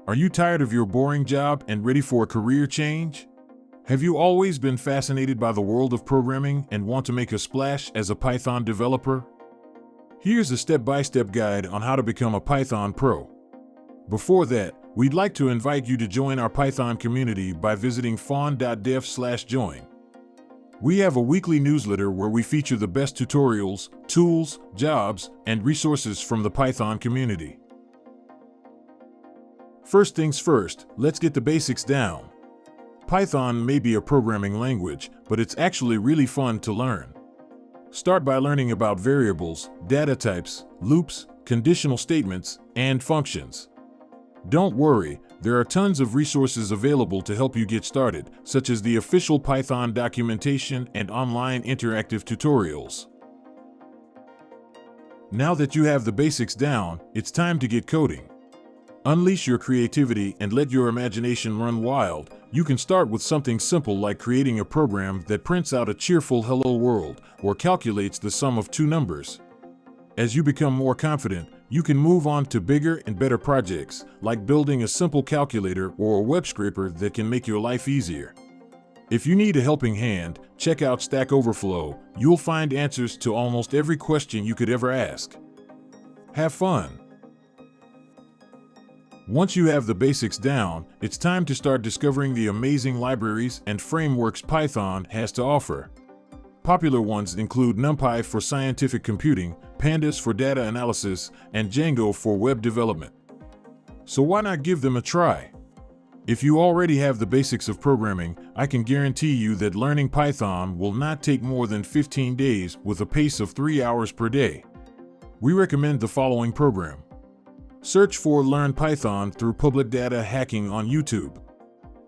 Are you tired of your boring job and ready for a career change? Have you always been fascinated by the world of programming and want to make a splash as a Python developer? Here's a step-by-step guide on how to become a Python pro. Before that, we'd like to invite you to join our Python community by visiting FAUN.dev/join. We have a weekly newsletter where we feature the best tutorials, tools, jobs, and resources from the Python community. First things first, let's get the basics down. Python may be a programming language, but it's actually really fun to learn. Start by learning about variables, data types, loops, conditional statements, and functions. Don't worry, there are tons of resources available to help you get started, such as the official Python documentation and online interactive tutorials. Now that you have the basics down, it's time to get coding. Unleash your creativity and let your imagination run wild. You can start with something simple like creating a program that prints out a cheerful hello world or calculates the sum of two numbers. As you become more confident, you can move on to bigger and better projects, like building a simple calculator or a web scraper that can make your life easier. If you need a helping hand, check out Stack Overflow. You'll find answers to almost every question you could ever ask. Have fun! Once you have the basics down, it's time to start discovering the amazing libraries and frameworks Python has to offer. Popular ones include NumPy for scientific computing, Pandas for data analysis, and Django for web development. So why not give them a try? If you already have the basics of programming, I can guarantee you that learning Python will not take more than 15 days with a pace of 3 hours per day. We recommend the following program. Search for Learn Python through Public Data Hacking on YouTube.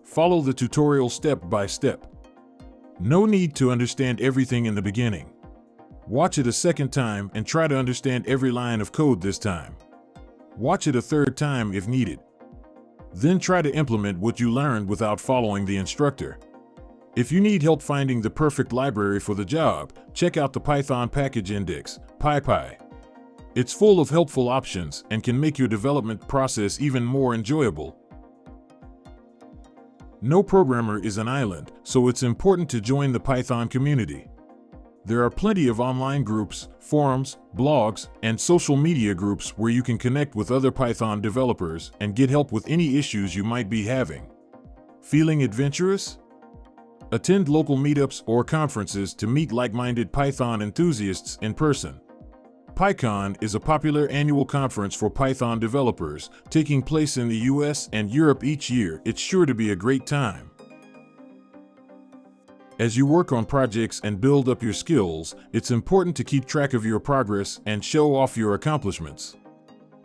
Follow the tutorial step by step. No need to understand everything in the beginning. Watch it a second time and try to understand every line of code this time. Watch it a third time if needed. Then try to implement what you learned without following the instructor. If you need help finding the perfect library for the job, check out the Python Package Index, PyPy. It's full of helpful options and can make your development process even more enjoyable. No programmer is an island, so it's important to join the Python community. There are plenty of online groups, forums, blogs, and social media groups where you can connect with other Python developers and get help with any issues you might be having. Feeling adventurous? Attend local meetups or conferences to meet like-minded Python enthusiasts in person. PyCon is a popular annual conference for Python developers, taking place in the US and Europe each year. It's sure to be a great time. As you work on projects and build up your skills, it's important to keep track of your progress and show off your accomplishments.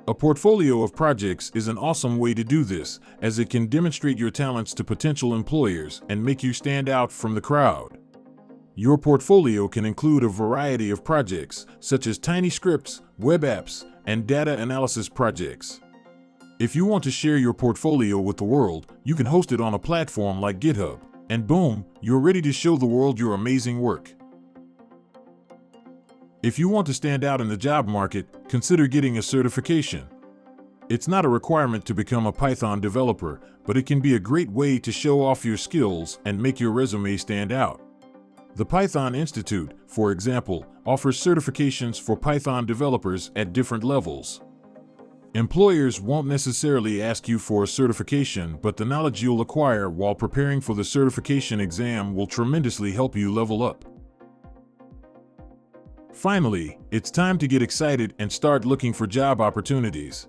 A portfolio of projects is an awesome way to do this, as it can demonstrate your talents to potential employers and make you stand out from the crowd. Your portfolio can include a variety of projects, such as tiny scripts, web apps, and data analysis projects. If you want to share your portfolio with the world, you can host it on a platform like GitHub, and boom, you're ready to show the world your amazing work. If you want to stand out in the job market, consider getting a certification. It's not a requirement to become a Python developer, but it can be a great way to show off your skills and make your resume stand out. The Python Institute, for example, offers certifications for Python developers at different levels. Employers won't necessarily ask you for a certification, but the knowledge you'll acquire while preparing for the certification exam will tremendously help you level up. Finally, it's time to get excited and start looking for job opportunities.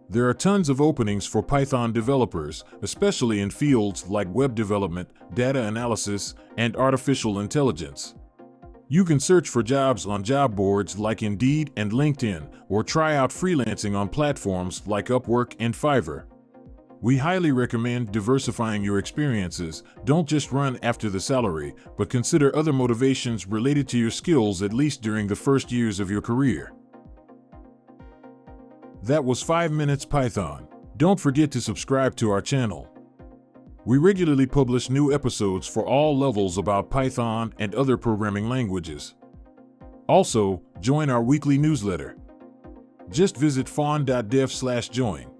There are tons of openings for Python developers, especially in fields like web development, data analysis, and artificial intelligence. You can search for jobs on job boards like Indeed and LinkedIn, or try out freelancing on platforms like Upwork and Fiverr. We highly recommend diversifying your experiences. Don't just run after the salary, but consider other motivations related to your skills at least during the first years of your career. That was 5 Minutes Python. Don't forget to subscribe to our channel. We regularly publish new episodes for all levels about Python and other programming languages. Also, join our weekly newsletter. Just visit faun.dev/join.